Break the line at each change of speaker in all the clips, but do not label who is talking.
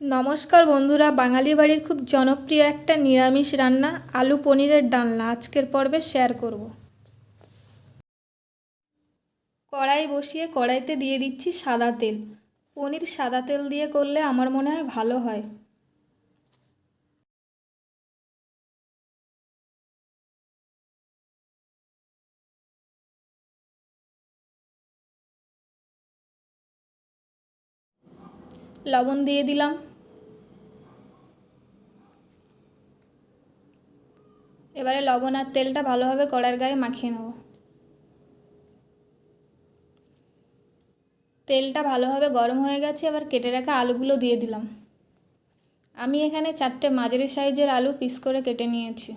নমস্কার বন্ধুরা, বাঙালি বাড়ির খুব জনপ্রিয় একটা নিরামিষ রান্না আলু পনিরের ডালনা আজকের পর্বে শেয়ার করব। কড়াই বসিয়ে কড়াইতে দিয়ে দিচ্ছি সাদা তেল। পনির সাদা তেল দিয়ে করলে আমার মনে হয় ভালো হয়। লবণ দিয়ে দিলাম। এবারে লবণ আর তেলটা ভালোভাবে কড়াইয়ের গায়ে মাখিয়ে নেব। তেলটা ভালোভাবে গরম হয়ে গেছে, এবার কেটে রাখা আলুগুলো দিয়ে দিলাম। আমি এখানে 4টে মাঝারি সাইজের আলু পিস করে কেটে নিয়েছি।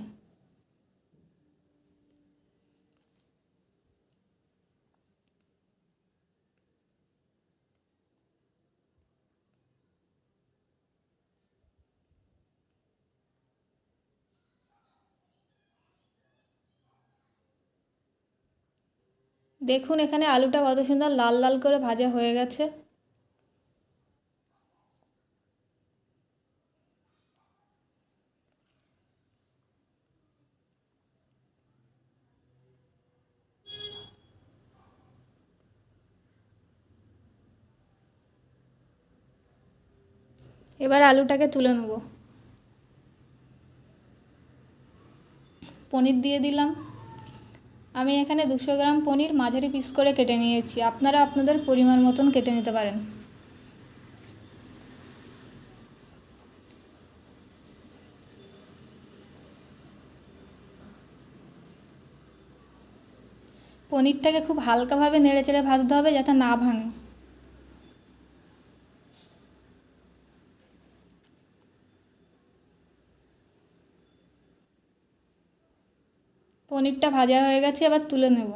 দেখুন এখানে আলুটা কত সুন্দর লাল লাল করে ভাজা হয়ে গেছে। এবার আলুটাকে তুলে নেব। পনির দিয়ে দিলাম। আমি এখানে 200 গ্রাম পনির মাঝারি পিস করে কেটে নিয়েছি, আপনারা আপনাদের পরিমাণ মতন কেটে নিতে পারেন। পনিরটাকে খুব হালকাভাবে নেড়েচেড়ে ভাজতে হবে যাতে না ভাঙে। পনিরটা ভাজা হয়ে গেছে, এবার তুলে নেব।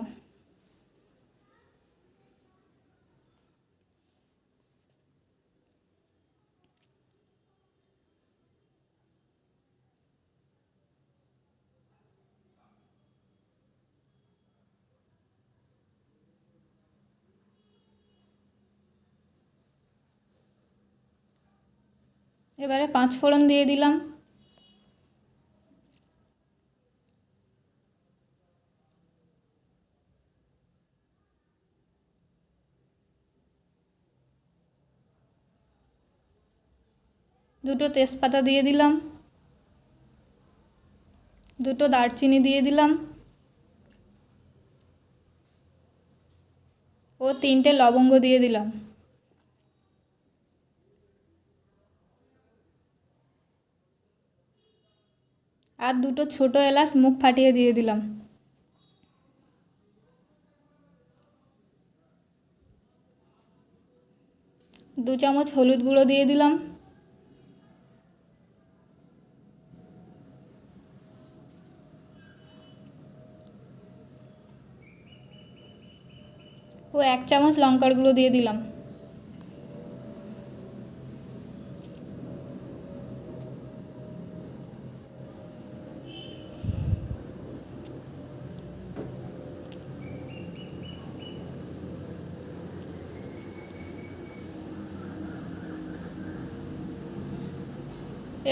এবারে 5 ফোড়ন দিয়ে দিলাম। দুটো তেজপাতা দিয়ে দিলাম। দুটো দারচিনি দিয়ে দিলাম ও 3টে লবঙ্গ দিয়ে দিলাম। আর দুটো ছোট এলাচ মুখ ফাটিয়ে দিয়ে দিলাম। 2 চামচ হলুদ গুঁড়ো দিয়ে দিলাম। ও 1 চামচ লঙ্কার গুঁড়ো দিয়ে দিলাম।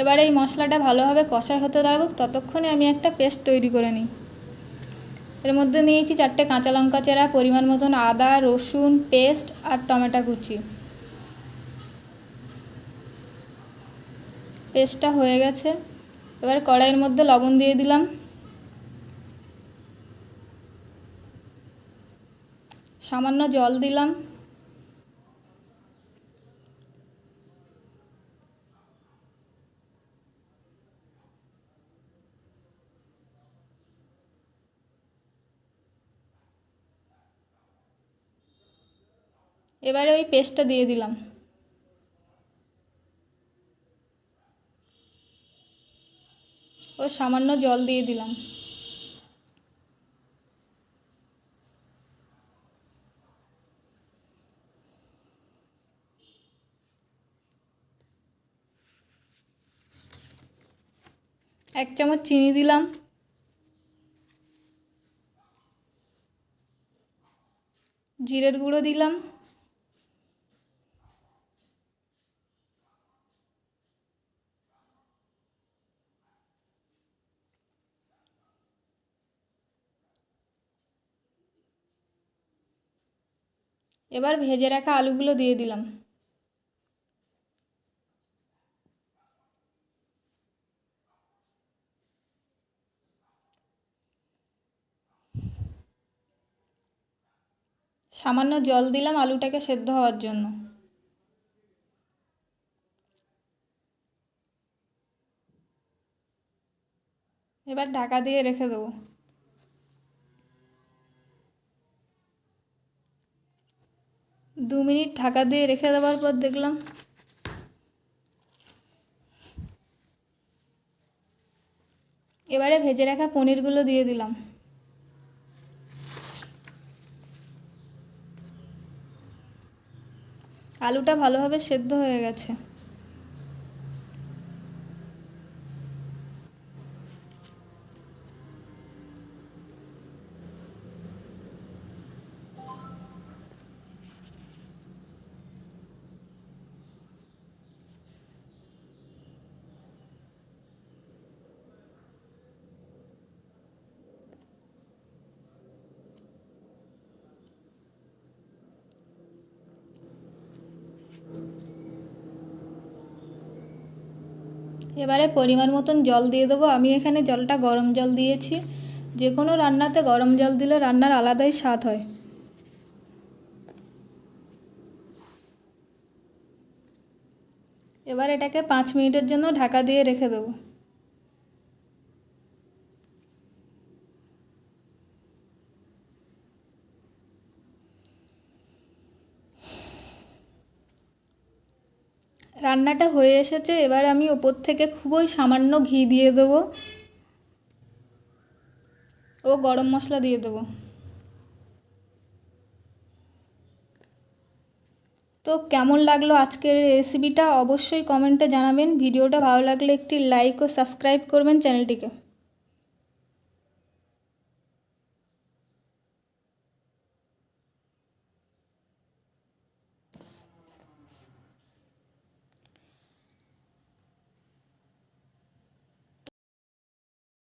এবার এই মশলাটা ভালোভাবে কষা হতে থাকুক, ততক্ষণে আমি একটা পেস্ট তৈরি করে নিই। এর মধ্যে নিয়েছি 4টে কাঁচা লঙ্কা চেরা, পরিমাণ মতন আদা রসুন পেস্ট আর টমেটো কুচি। পেস্টটা হয়ে গেছে, এবার কড়াইয়ের মধ্যে লবণ দিয়ে দিলাম। সামান্য জল দিলাম। এবারে ওই পেস্টটা দিয়ে দিলাম। ও সামান্য জল দিয়ে দিলাম। এক চামচ চিনি দিলাম। জিরের গুঁড়ো দিলাম। এবার ভেজে রাখা আলুগুলো দিয়ে দিলাম। সামান্য জল দিলাম আলুটাকে সেদ্ধ হওয়ার জন্য। এবার ঢাকা দিয়ে রেখে দেবো। 2 মিনিট ঢাকা দিয়ে রেখে দেওয়ার পর দেখলাম এবারে ভেজে রাখা পনিরগুলো দিয়ে দিলাম। আলুটা ভালোভাবে সেদ্ধ হয়ে গেছে। এবারে পরিমাণ মতন জল দিয়ে দেবো। আমি এখানে জলটা গরম জল দিয়েছি। যে কোনো রান্নাতে গরম জল দিলে রান্নার আলাদাই স্বাদ হয়। এবার এটাকে 5 মিনিটের জন্য ঢাকা দিয়ে রেখে দেবো। রান্নাটা হয়ে এসেছে। এবার আমি ওপর থেকে খুবই সামান্য ঘি দিয়ে দেবো ও গরম মশলা দিয়ে দেবো। তো কেমন লাগলো আজকের রেসিপিটা অবশ্যই কমেন্টে জানাবেন। ভিডিওটা ভালো লাগলে একটি লাইক ও সাবস্ক্রাইব করবেন চ্যানেলটিকে।